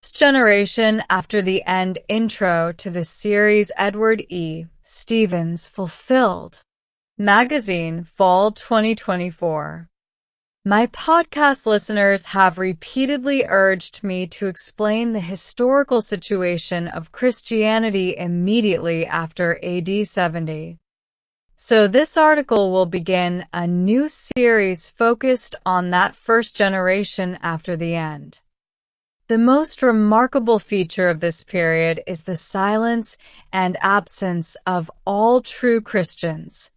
generation after the end intro to the series Edward E. Stevens fulfilled. Magazine, Fall 2024. My podcast listeners have repeatedly urged me to explain the historical situation of Christianity immediately after AD 70. So this article will begin a new series focused on that first generation after the end. The most remarkable feature of this period is the silence and absence of all true Christians.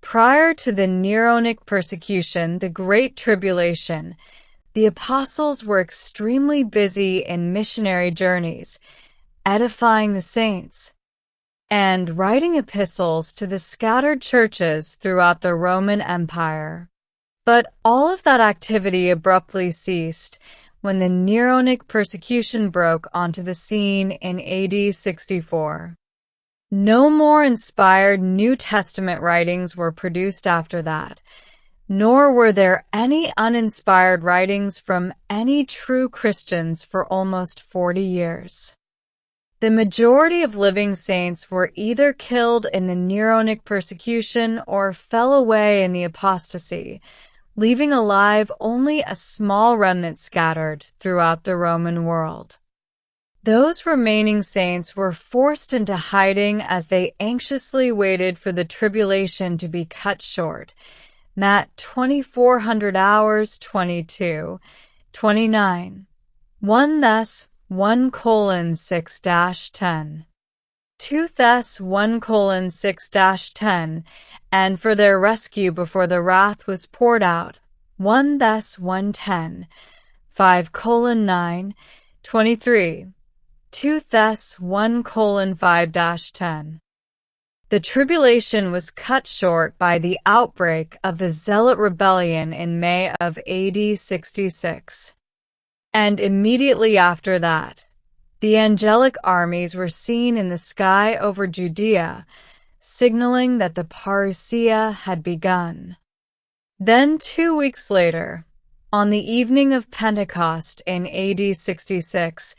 Prior to the Neronic persecution, the Great Tribulation, the apostles were extremely busy in missionary journeys, edifying the saints, and writing epistles to the scattered churches throughout the Roman Empire. But all of that activity abruptly ceased when the Neronic persecution broke onto the scene in AD 64. No more inspired New Testament writings were produced after that, nor were there any uninspired writings from any true Christians for almost 40 years. The majority of living saints were either killed in the Neronic persecution or fell away in the apostasy, leaving alive only a small remnant scattered throughout the Roman world. Those remaining saints were forced into hiding as they anxiously waited for the tribulation to be cut short. Matt 2400 hours 22, 29. 1 Thess 1:6-10. 2 Thess 1:6-10, and for their rescue before the wrath was poured out. 1 Thess 1:10, 5:9, 23. 2 Thess 1:5-10. The tribulation was cut short by the outbreak of the Zealot rebellion in May of AD 66. And immediately after that, the angelic armies were seen in the sky over Judea, signaling that the parousia had begun. Then 2 weeks later, on the evening of Pentecost in AD 66,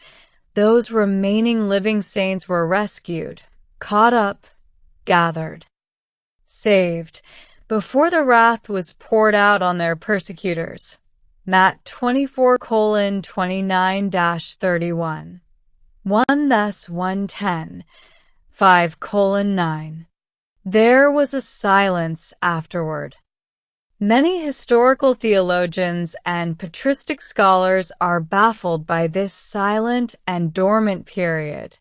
those remaining living saints were rescued, caught up, gathered, saved, before the wrath was poured out on their persecutors. Matt 24:29-31. 1 Thess 1:10, 5:9. There was a silence afterward. Many historical theologians and patristic scholars are baffled by this silent and dormant period.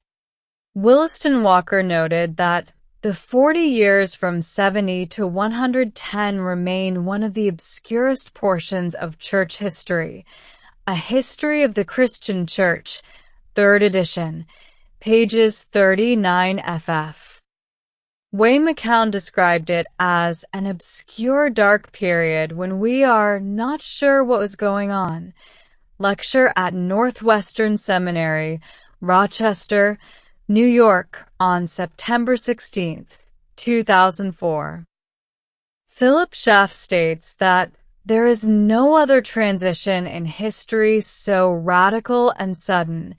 Williston Walker noted that the 40 years from 70 to 110 remain one of the obscurest portions of church history. A History of the Christian Church, 3rd edition, pages 39 ff. Wayne McCown described it as an obscure dark period when we are not sure what was going on. Lecture at Northwestern Seminary, Rochester, New York, on September 16, 2004. Philip Schaff states that there is no other transition in history so radical and sudden,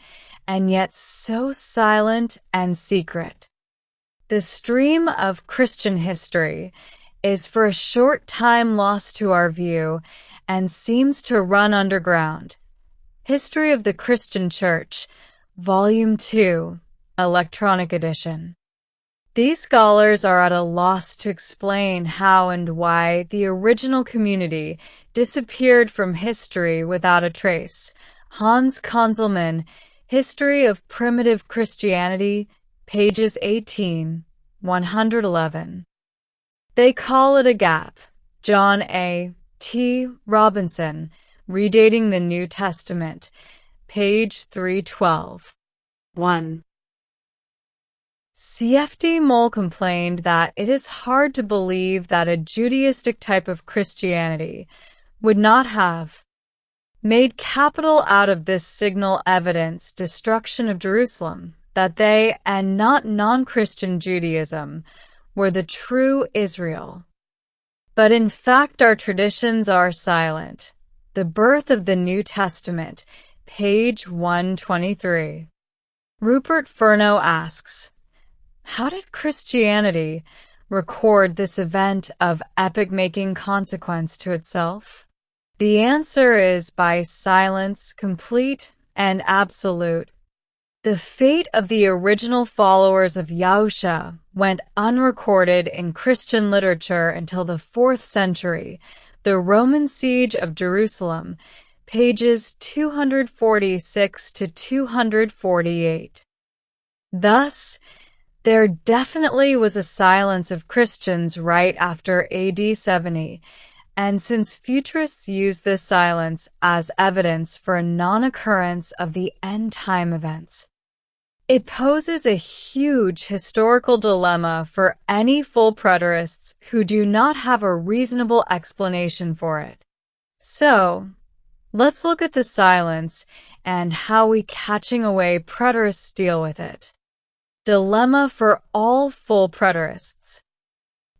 and yet so silent and secret. The stream of Christian history is for a short time lost to our view and seems to run underground. History of the Christian Church, Volume 2, Electronic Edition. These scholars are at a loss to explain how and why the original community disappeared from history without a trace. Hans Konzelmann, History of Primitive Christianity, pages 18, 111. They call it a gap. John A. T. Robinson, Redating the New Testament, page 312. 1. CFD Moll complained that it is hard to believe that a Judaistic type of Christianity would not have made capital out of this signal evidence destruction of Jerusalem, that they, and not non-Christian Judaism, were the true Israel. But in fact our traditions are silent. The Birth of the New Testament, page 123. Rupert Furneaux asks, how did Christianity record this event of epoch-making consequence to itself? The answer is by silence, complete and absolute. The fate of the original followers of Yahusha went unrecorded in Christian literature until the 4th century, the Roman siege of Jerusalem, pages 246 to 248. Thus, there definitely was a silence of Christians right after AD 70, and since futurists use this silence as evidence for a non-occurrence of the end-time events, it poses a huge historical dilemma for any full preterists who do not have a reasonable explanation for it. So, let's look at the silence and how we catching away preterists deal with it. Dilemma for all full preterists.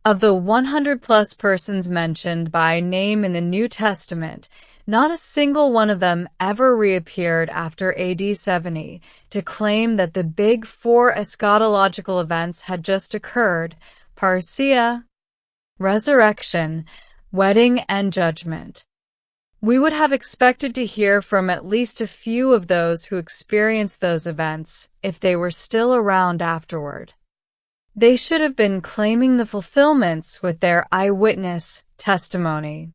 Of the 100-plus persons mentioned by name in the New Testament, not a single one of them ever reappeared after AD 70 to claim that the big 4 eschatological events had just occurred: parousia, resurrection, wedding, and judgment. We would have expected to hear from at least a few of those who experienced those events if they were still around afterward. They should have been claiming the fulfillments with their eyewitness testimony.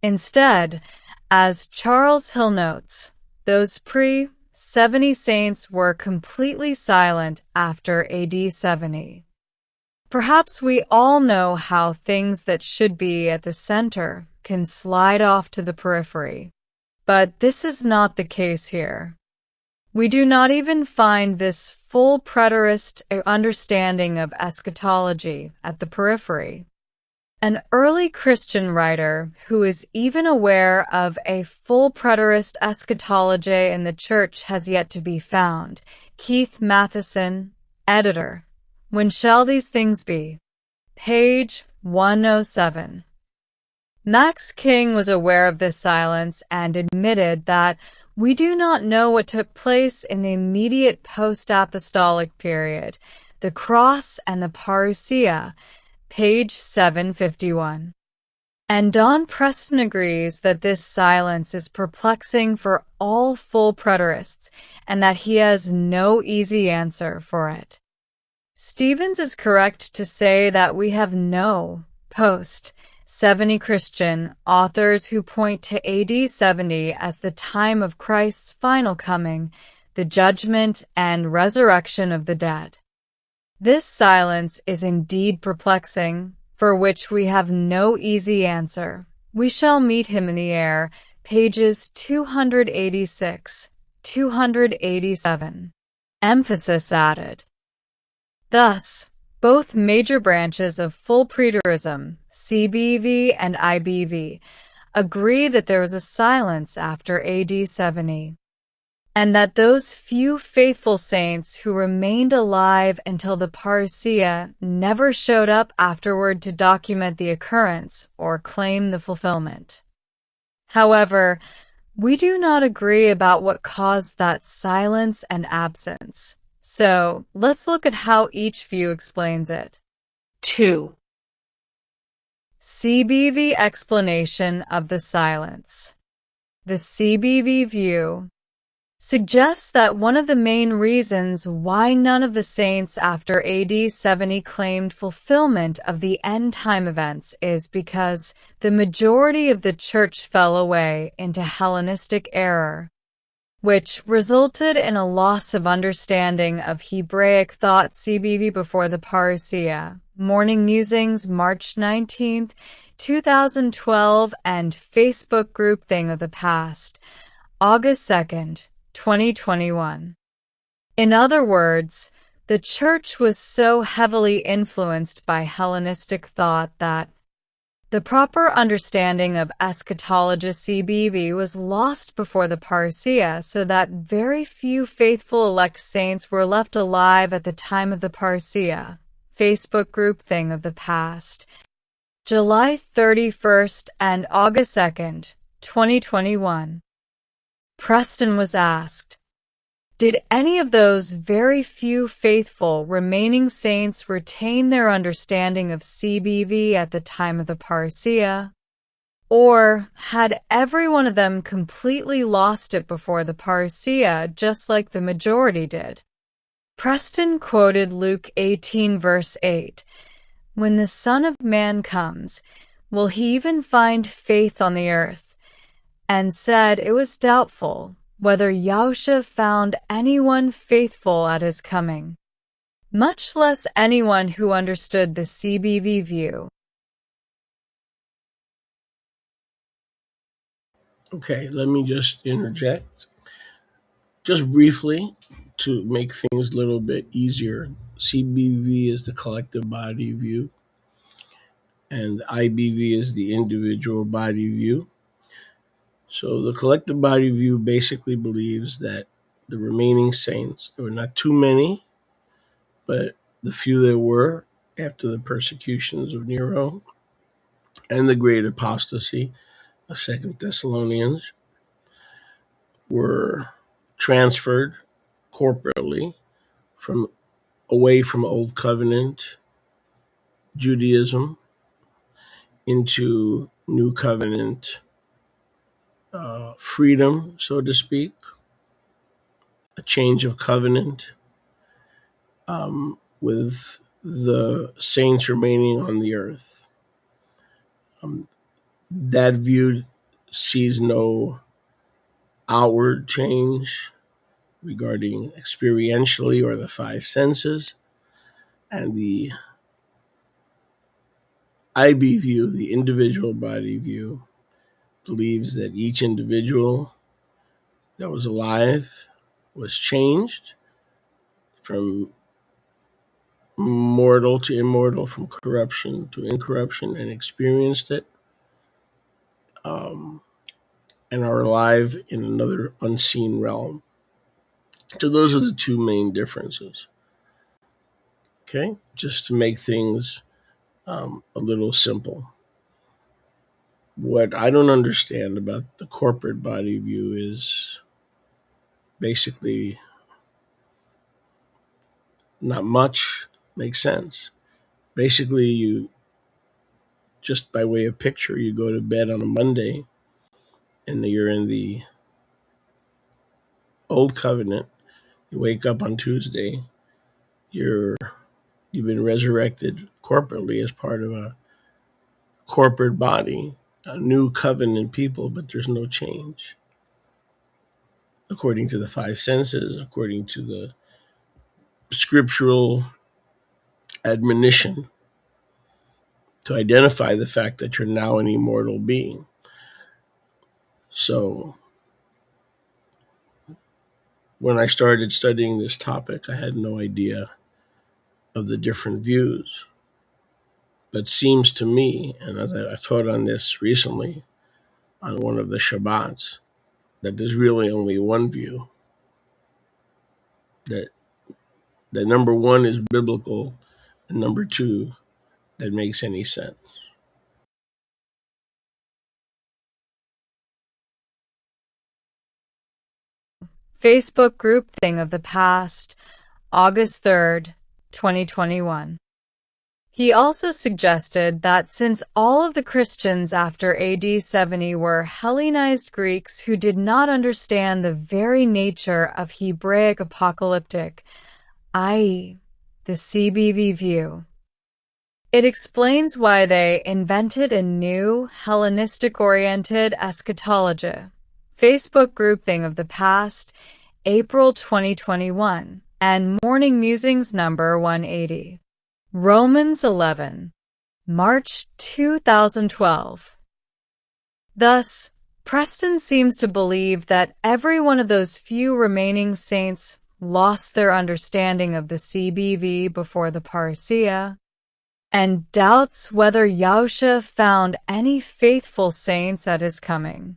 Instead, as Charles Hill notes, those pre-70 saints were completely silent after AD 70. Perhaps we all know how things that should be at the center can slide off to the periphery, but this is not the case here. We do not even find this full preterist understanding of eschatology at the periphery. An early Christian writer who is even aware of a full preterist eschatology in the church has yet to be found. Keith Matheson, editor. When Shall These Things Be? Page 107. Max King was aware of this silence and admitted that we do not know what took place in the immediate post-apostolic period, the cross and the parousia, page 751. And Don Preston agrees that this silence is perplexing for all full preterists and that he has no easy answer for it. Stevens is correct to say that we have no post-70 Christian authors who point to AD 70 as the time of Christ's final coming, the judgment and resurrection of the dead. This silence is indeed perplexing, for which we have no easy answer. We shall meet him in the air, pages 286, 287. Emphasis added. Thus, both major branches of full preterism, CBV and IBV, agree that there was a silence after AD 70, and that those few faithful saints who remained alive until the parousia never showed up afterward to document the occurrence or claim the fulfillment. However, we do not agree about what caused that silence and absence. So, let's look at how each view explains it. 2. CBV explanation of the silence. The CBV view suggests that one of the main reasons why none of the saints after AD 70 claimed fulfillment of the end-time events is because the majority of the church fell away into Hellenistic error, which resulted in a loss of understanding of Hebraic thought. CBV before the parousia. Morning Musings, March 19, 2012, and Facebook group Thing of the Past, August 2nd, 2021. In other words, the church was so heavily influenced by Hellenistic thought that the proper understanding of eschatology CBV was lost before the parousia, so that very few faithful elect saints were left alive at the time of the parousia. Facebook group Thing of the Past, July 31st and August 2nd, 2021. Preston was asked, did any of those very few faithful remaining saints retain their understanding of CBV at the time of the parousia? Or had every one of them completely lost it before the parousia, just like the majority did? Preston quoted Luke 18 verse 8, "When the Son of Man comes, will he even find faith on the earth?" and said it was doubtful whether Yahusha found anyone faithful at his coming, much less anyone who understood the CBV view. Okay, let me just interject. Just briefly, to make things a little bit easier, CBV is the collective body view, and IBV is the individual body view. So the collective body view basically believes that the remaining saints, there were not too many, but the few there were after the persecutions of Nero and the great apostasy of 2 Thessalonians, were transferred corporately from away from Old Covenant Judaism into New Covenant freedom, so to speak, a change of covenant, with the saints remaining on the earth. That view sees no outward change regarding experientially or the five senses, and the IB view, the individual body view, believes that each individual that was alive was changed from mortal to immortal, from corruption to incorruption, and experienced it, and are alive in another unseen realm. So those are the two main differences. Okay, just to make things a little simple. What I don't understand about the corporate body view is basically not much makes sense. Basically, you just by way of picture, you go to bed on a Monday and you're in the old covenant. You wake up on Tuesday. You've been resurrected corporately as part of a corporate body, a new covenant people, but there's no change. According to the five senses, according to the scriptural admonition to identify the fact that you're now an immortal being. So when I started studying this topic, I had no idea of the different views. But seems to me, and I taught on this recently on one of the Shabbats, that there's really only one view. That number one is biblical, and number two, that makes any sense. Facebook group thing of the past, August 3rd, 2021. He also suggested that since all of the Christians after AD 70 were Hellenized Greeks who did not understand the very nature of Hebraic apocalyptic, i.e., the CBV view, it explains why they invented a new Hellenistic-oriented eschatology. Facebook group thing of the past, April 2021, and Morning Musings number 180. Romans 11, March 2012. Thus, Preston seems to believe that every one of those few remaining saints lost their understanding of the CBV before the parousia, and doubts whether Yahusha found any faithful saints at his coming.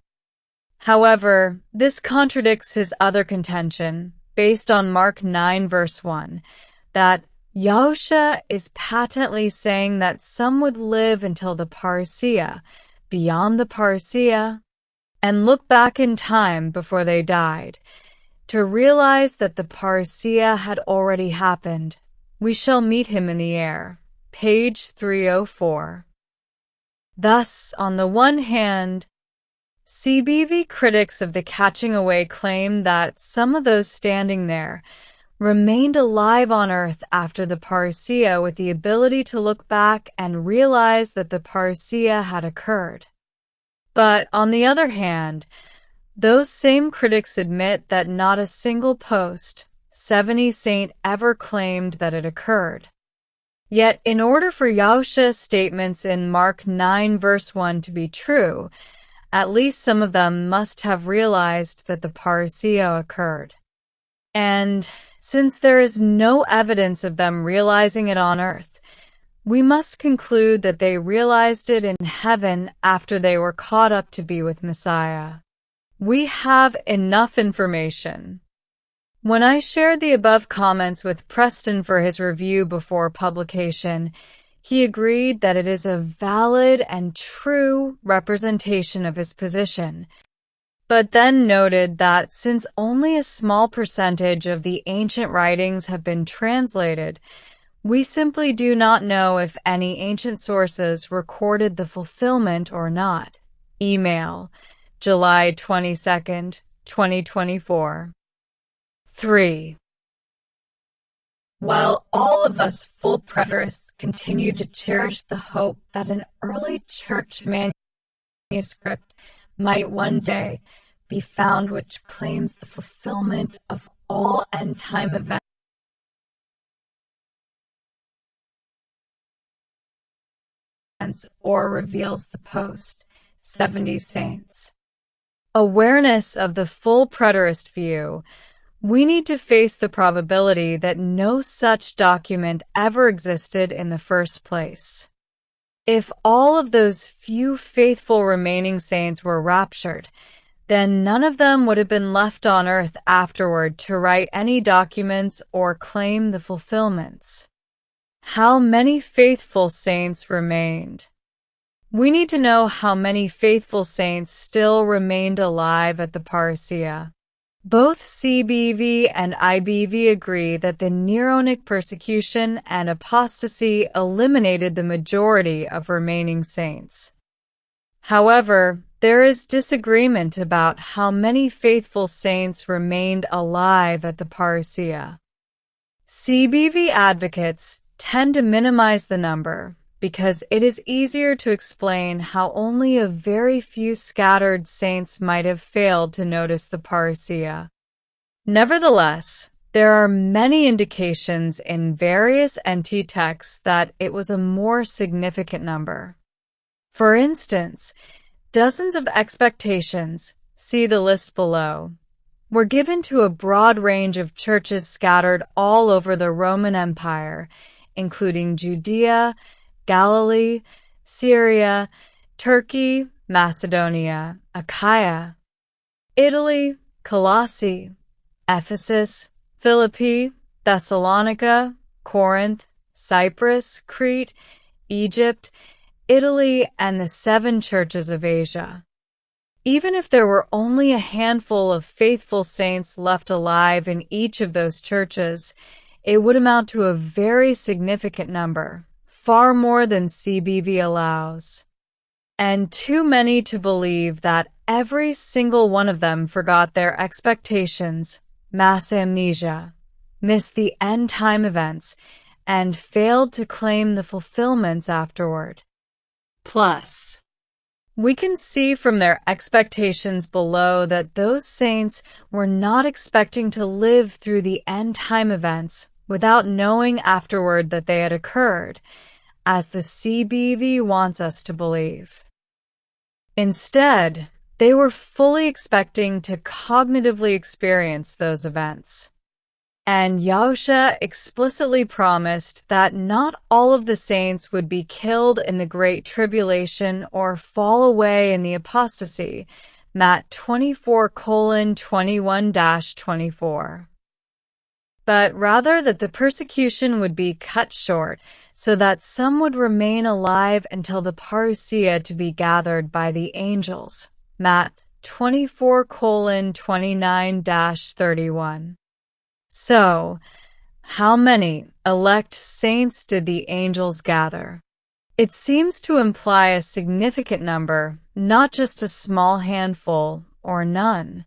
However, this contradicts his other contention, based on Mark 9 verse 1, that Yahusha is patently saying that some would live until the parousia. Beyond the parousia, and look back in time before they died, to realize that the parousia had already happened. We shall meet him in the air. Page 304. Thus, on the one hand, CBV critics of the catching away claim that some of those standing there remained alive on Earth after the parousia with the ability to look back and realize that the parousia had occurred. But on the other hand, those same critics admit that not a single post-70 saint ever claimed that it occurred. Yet, in order for Yahushua's statements in Mark 9 verse 1 to be true, at least some of them must have realized that the parousia occurred. And since there is no evidence of them realizing it on Earth, we must conclude that they realized it in heaven after they were caught up to be with Messiah. We have enough information. When I shared the above comments with Preston for his review before publication, he agreed that it is a valid and true representation of his position, but then noted that since only a small percentage of the ancient writings have been translated, we simply do not know if any ancient sources recorded the fulfillment or not. Email, July 22nd, 2024. 3. While all of us full preterists continue to cherish the hope that an early church manuscript might one day be found which claims the fulfillment of all end-time events or reveals the post-70 saints. Awareness of the full preterist view, we need to face the probability that no such document ever existed in the first place. If all of those few faithful remaining saints were raptured, then none of them would have been left on earth afterward to write any documents or claim the fulfillments. How many faithful saints remained? We need to know how many faithful saints still remained alive at the parousia. Both CBV and IBV agree that the Neronic persecution and apostasy eliminated the majority of remaining saints. However, there is disagreement about how many faithful saints remained alive at the parousia. CBV advocates tend to minimize the number because it is easier to explain how only a very few scattered saints might have failed to notice the parousia. Nevertheless, there are many indications in various NT texts that it was a more significant number. For instance, dozens of expectations, see the list below, were given to a broad range of churches scattered all over the Roman Empire, including Judea, Galilee, Syria, Turkey, Macedonia, Achaia, Italy, Colossae, Ephesus, Philippi, Thessalonica, Corinth, Cyprus, Crete, Egypt, Italy, and the 7 churches of Asia. Even if there were only a handful of faithful saints left alive in each of those churches, it would amount to a very significant number, far more than CBV allows. And too many to believe that every single one of them forgot their expectations, mass amnesia, missed the end-time events, and failed to claim the fulfillments afterward. Plus, we can see from their expectations below that those saints were not expecting to live through the end-time events without knowing afterward that they had occurred, as the CBV wants us to believe. Instead, they were fully expecting to cognitively experience those events. And Yahushua explicitly promised that not all of the saints would be killed in the Great Tribulation or fall away in the apostasy, Matt 24:21-24. But rather that the persecution would be cut short, so that some would remain alive until the parousia to be gathered by the angels, Matt 24:29-31. So, how many elect saints did the angels gather? It seems to imply a significant number, not just a small handful or none.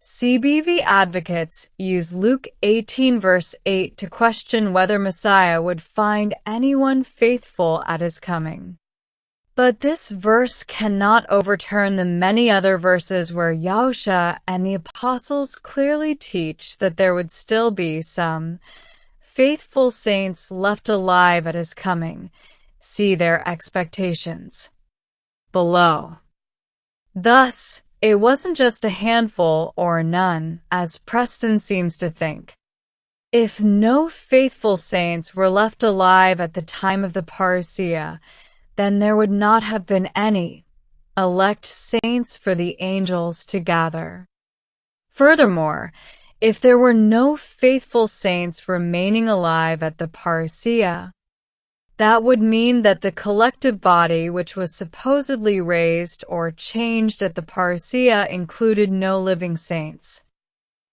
CBV advocates use Luke 18 verse 8 to question whether Messiah would find anyone faithful at his coming. But this verse cannot overturn the many other verses where Yahusha and the apostles clearly teach that there would still be some faithful saints left alive at his coming. See their expectations below. Thus, it wasn't just a handful or none, as Preston seems to think. If no faithful saints were left alive at the time of the parousia, then there would not have been any elect saints for the angels to gather. Furthermore, if there were no faithful saints remaining alive at the parousia, that would mean that the collective body which was supposedly raised or changed at the parousia included no living saints.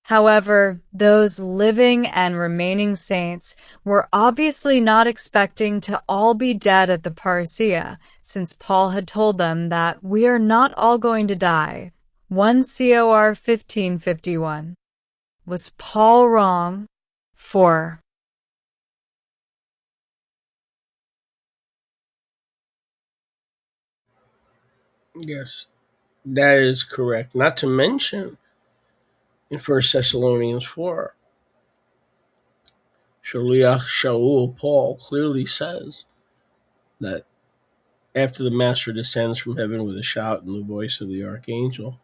However, those living and remaining saints were obviously not expecting to all be dead at the parousia, since Paul had told them that we are not all going to die. 1 Cor 15:51. Was Paul wrong? 4. Yes, that is correct. Not to mention, in 1 Thessalonians 4, Shaliach Shaul, Paul, clearly says that after the Master descends from heaven with a shout and the voice of the archangel,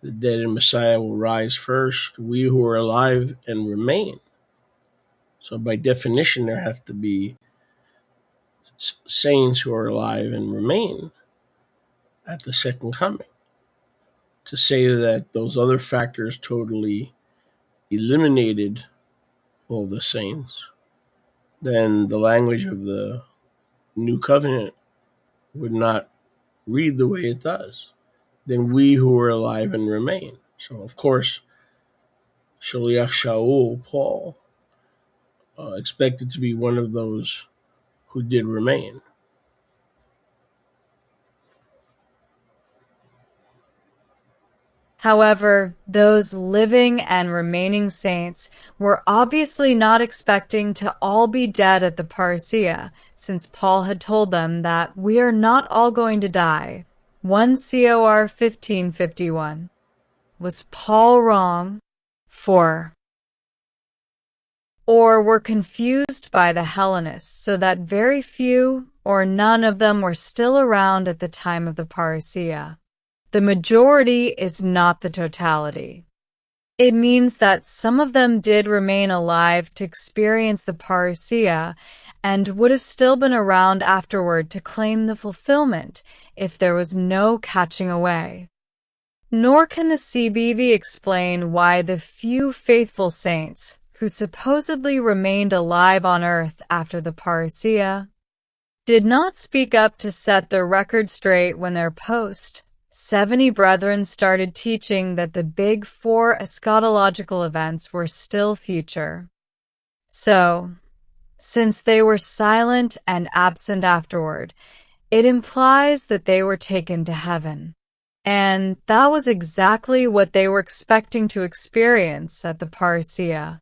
the dead in Messiah will rise first, we who are alive and remain. So by definition, there have to be saints who are alive and remain at the second coming. To say that those other factors totally eliminated all the saints, then the language of the New Covenant would not read the way it does. Then we who are alive and remain. So, of course, Shaliach Shaul, Paul, expected to be one of those who did remain. However, those living and remaining saints were obviously not expecting to all be dead at the parousia, since Paul had told them that we are not all going to die. 1 Cor 15:51. Was Paul wrong? 4. Or were confused by the Hellenists, so that very few or none of them were still around at the time of the parousia. The majority is not the totality. It means that some of them did remain alive to experience the parousia and would have still been around afterward to claim the fulfillment if there was no catching away. Nor can the CBV explain why the few faithful saints who supposedly remained alive on earth after the parousia did not speak up to set their record straight when their post-70 brethren started teaching that the big four eschatological events were still future. So, since they were silent and absent afterward, it implies that they were taken to heaven. And that was exactly what they were expecting to experience at the parousia.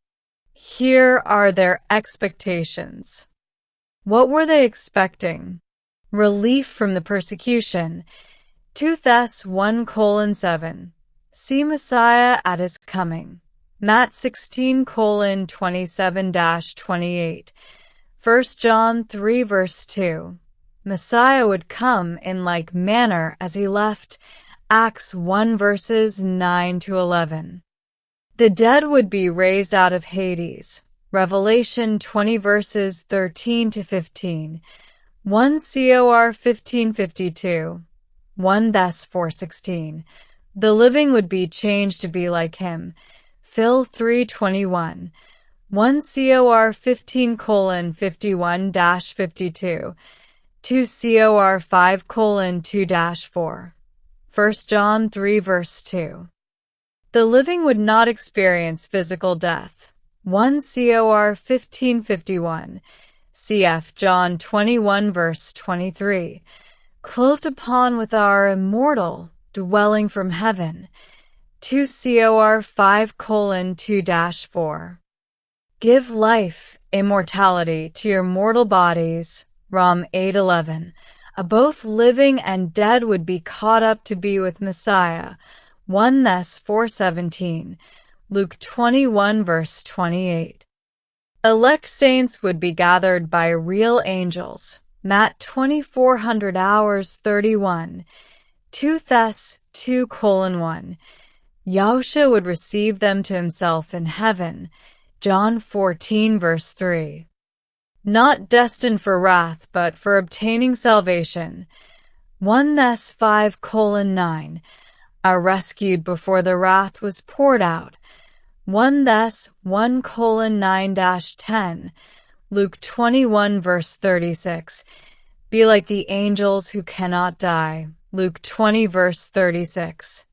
Here are their expectations. What were they expecting? Relief from the persecution. 2 Thess 1:7. See Messiah at his coming. Matt 16:27-28. 1 John 3 verse 2. Messiah would come in like manner as he left. Acts 1 verses 9-11. The dead would be raised out of Hades. Revelation 20 verses 13-15. 1 Cor 15:52. 1 Thess 4:16. The living would be changed to be like him. Phil 3:21. 1 Cor 15:51-52. 2 Cor 5:2-4. 1 John 3 verse 2. The living would not experience physical death. 1 Cor 15:51. Cf. John 21 verse 23. Clothed upon with our immortal dwelling from heaven. 2 Cor 5:2-4. Give life, immortality to your mortal bodies. Rom 8:11. Both living and dead would be caught up to be with Messiah. 1 Thess 4:17. Luke 21 verse 28. Elect saints would be gathered by real angels. Matt 2400 hours 31. 2 Thess 2:1. Yahusha would receive them to himself in heaven. John 14 verse 3. Not destined for wrath, but for obtaining salvation. 1 Thess 5:9. Are rescued before the wrath was poured out. 1 Thess 1:9-10. Luke 21 verse 36. Be like the angels who cannot die. Luke 20 verse 36.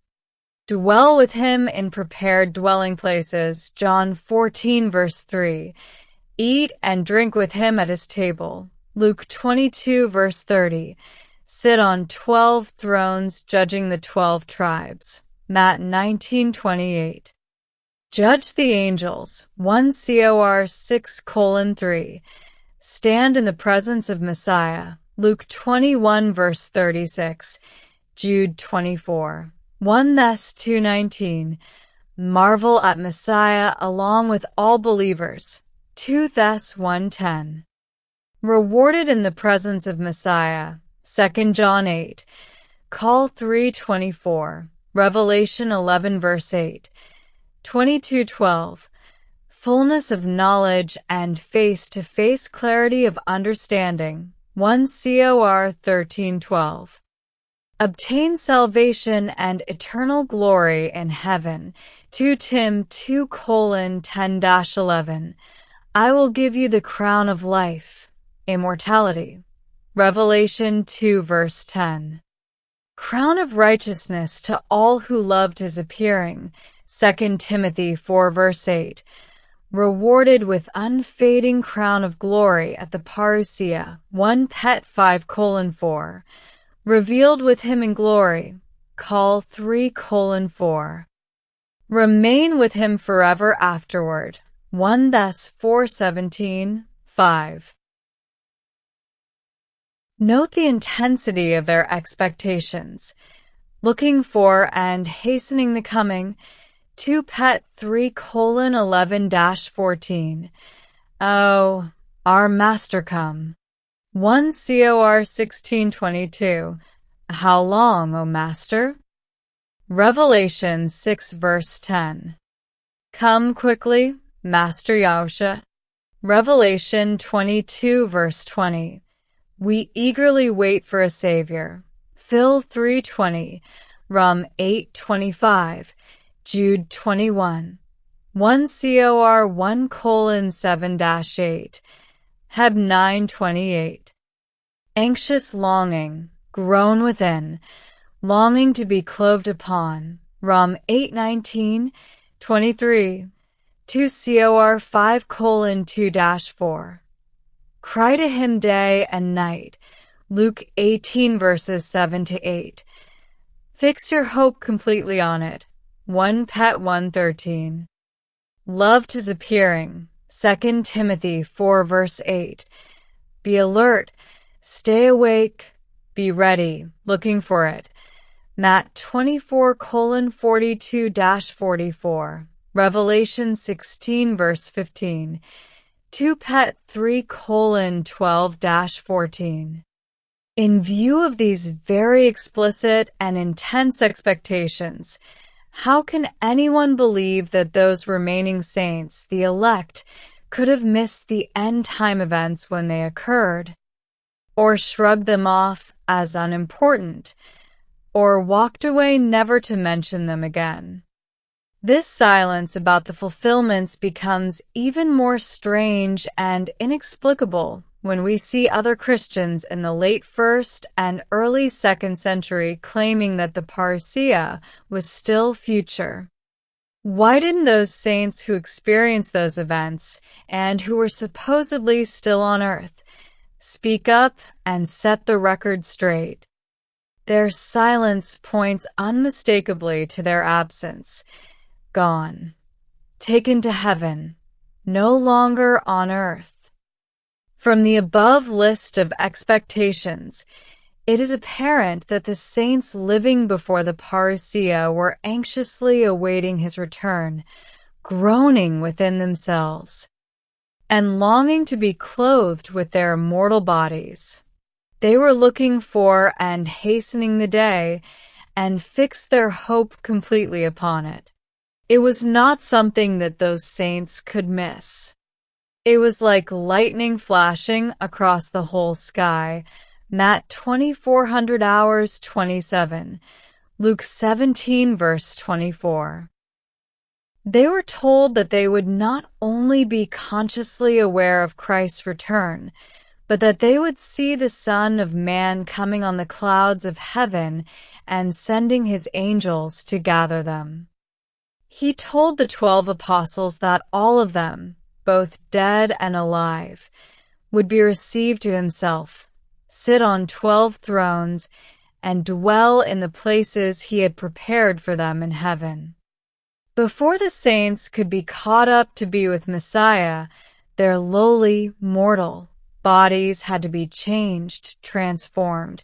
Dwell with him in prepared dwelling places. John 14 verse 3. Eat and drink with him at his table. Luke 22 verse 30. Sit on 12 thrones judging the 12 tribes. Matt 19:28. Judge the angels. 1 Cor 6:3. Stand in the presence of Messiah. Luke 21 verse 36. Jude 24. 1 Thess 2:19. Marvel at Messiah along with all believers. 2 Thess 1:10. Rewarded in the presence of Messiah. 2 John 8. Call 3:24. Revelation 11 verse 8. 22:12. Fullness of knowledge and face-to-face clarity of understanding. 1 Cor 13:12. Obtain salvation and eternal glory in heaven. 2 Tim 2:10-11. I will give you the crown of life, immortality. Revelation 2 verse 10. Crown of righteousness to all who loved his appearing. 2 Timothy 4 verse 8. Rewarded with unfading crown of glory at the parousia. 1 Pet 5:4. Revealed with him in glory. Call 3:4. Remain with him forever afterward. 1 Thess 4:17-5. Note the intensity of their expectations. Looking for and hastening the coming. 2 Pet 3:11-14. Oh, our Master come. 1 Cor 16:22. How long, O Master? Revelation 6 verse 10. Come quickly, Master Yahusha. Revelation 22 verse 20. We eagerly wait for a Savior. Phil 3:20. Rom 8:25. Jude 21. 1 Cor 1:7-8. Heb 9:28. Anxious longing, groan within, longing to be clothed upon. Rom 8:19-23. 2 Cor 5:2-4. Cry to him day and night. Luke 18 verses 7-8. Fix your hope completely on it. 1 Pet 1:13. Loved his appearing. 2 Timothy 4 verse 8. Be alert, stay awake, be ready, looking for it. Matt 24:42-44. Revelation 16 verse 15. 2 Pet 3:12-14. In view of these very explicit and intense expectations, how can anyone believe that those remaining saints, the elect, could have missed the end-time events when they occurred, or shrugged them off as unimportant, or walked away never to mention them again? This silence about the fulfillments becomes even more strange and inexplicable when we see other Christians in the late 1st and early 2nd century claiming that the parousia was still future. Why didn't those saints who experienced those events and who were supposedly still on earth speak up and set the record straight? Their silence points unmistakably to their absence. Gone. Taken to heaven. No longer on earth. From the above list of expectations, it is apparent that the saints living before the parousia were anxiously awaiting his return, groaning within themselves, and longing to be clothed with their immortal bodies. They were looking for and hastening the day, and fixed their hope completely upon it. It was not something that those saints could miss. It was like lightning flashing across the whole sky. Matt 2400 hours 27, Luke 17 verse 24. They were told that they would not only be consciously aware of Christ's return, but that they would see the Son of Man coming on the clouds of heaven and sending his angels to gather them. He told the 12 apostles that all of them, both dead and alive, would be received to himself, sit on 12 thrones, and dwell in the places he had prepared for them in heaven. Before the saints could be caught up to be with Messiah, their lowly, mortal bodies had to be changed, transformed,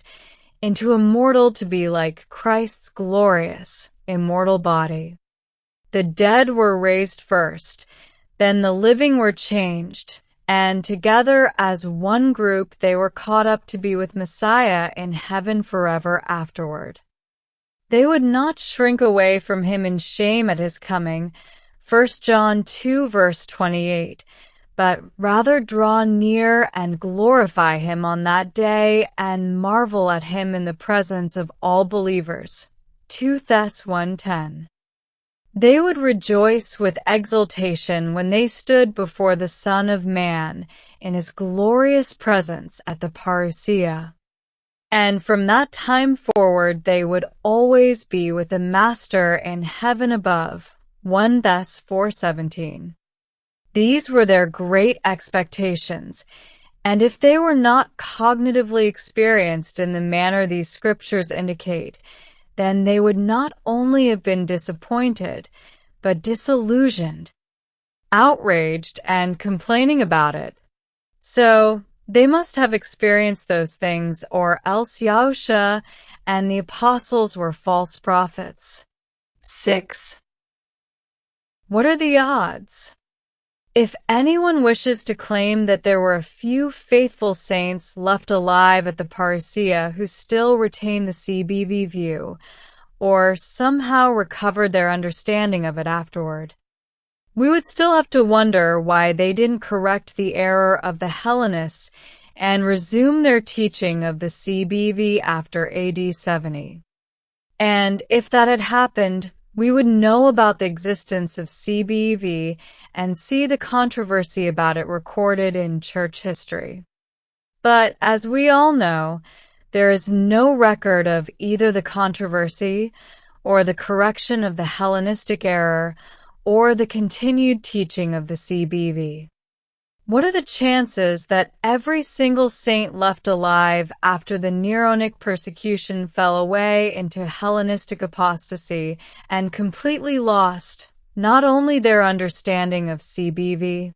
into immortal to be like Christ's glorious, immortal body. The dead were raised first, then the living were changed, and together as one group they were caught up to be with Messiah in heaven forever afterward. They would not shrink away from him in shame at his coming, 1 John 2 verse 28, but rather draw near and glorify him on that day and marvel at him in the presence of all believers, 2 Thess 1:10. They would rejoice with exultation when they stood before the Son of Man in his glorious presence at the parousia. And from that time forward they would always be with the Master in heaven above, 1 Thess 4:17. These were their great expectations, and if they were not cognitively experienced in the manner these scriptures indicate, then they would not only have been disappointed, but disillusioned, outraged, and complaining about it. So, they must have experienced those things, or else Yahusha and the apostles were false prophets. 6. What are the odds? If anyone wishes to claim that there were a few faithful saints left alive at the parousia who still retain the CBV view, or somehow recovered their understanding of it afterward, we would still have to wonder why they didn't correct the error of the Hellenists and resume their teaching of the CBV after AD 70. And if that had happened, we would know about the existence of CBV and see the controversy about it recorded in church history. But as we all know, there is no record of either the controversy or the correction of the Hellenistic error or the continued teaching of the CBV. What are the chances that every single saint left alive after the Neronic persecution fell away into Hellenistic apostasy and completely lost not only their understanding of CBV,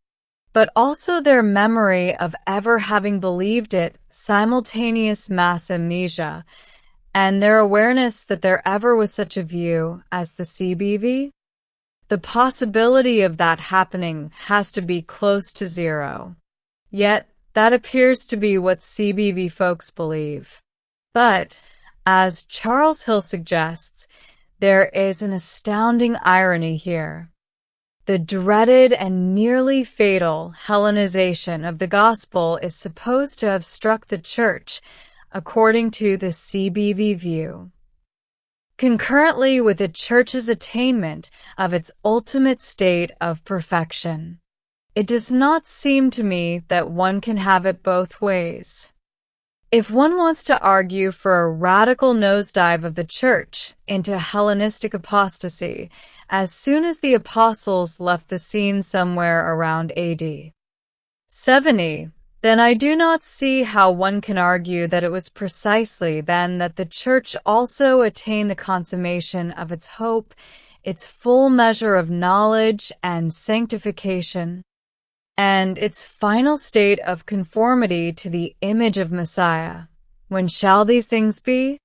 but also their memory of ever having believed it, simultaneous mass amnesia, and their awareness that there ever was such a view as the CBV? The possibility of that happening has to be close to zero. Yet, that appears to be what CBV folks believe. But, as Charles Hill suggests, there is an astounding irony here. The dreaded and nearly fatal Hellenization of the gospel is supposed to have struck the church, according to the CBV view. Concurrently with the church's attainment of its ultimate state of perfection. it does not seem to me that one can have it both ways. If one wants to argue for a radical nosedive of the Church into Hellenistic apostasy as soon as the apostles left the scene somewhere around AD 70, then I do not see how one can argue that it was precisely then that the Church also attained the consummation of its hope, its full measure of knowledge and sanctification, and its final state of conformity to the image of Messiah. When shall these things be?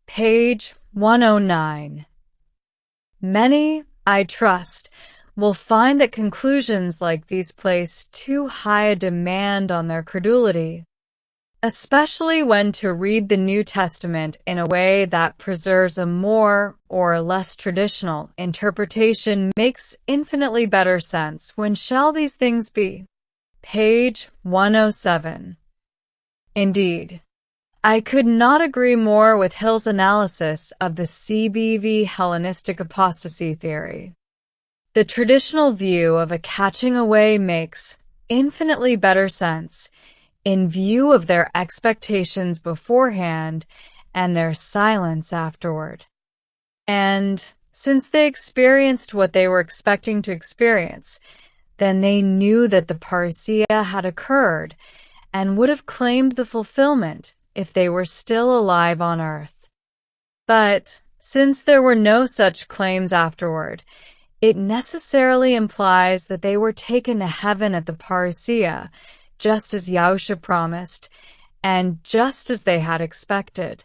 Page 109. Many, I trust, will find that conclusions like these place too high a demand on their credulity, especially when to read the New Testament in a way that preserves a more or less traditional interpretation makes infinitely better sense. When shall these things be? Page 107. Indeed, I could not agree more with Hill's analysis of the CBV Hellenistic apostasy theory. The traditional view of a catching away makes infinitely better sense in view of their expectations beforehand and their silence afterward. And since they experienced what they were expecting to experience, then they knew that the parousia had occurred and would have claimed the fulfillment if they were still alive on earth. But since there were no such claims afterward, it necessarily implies that they were taken to heaven at the parousia, just as Yahusha promised, and just as they had expected.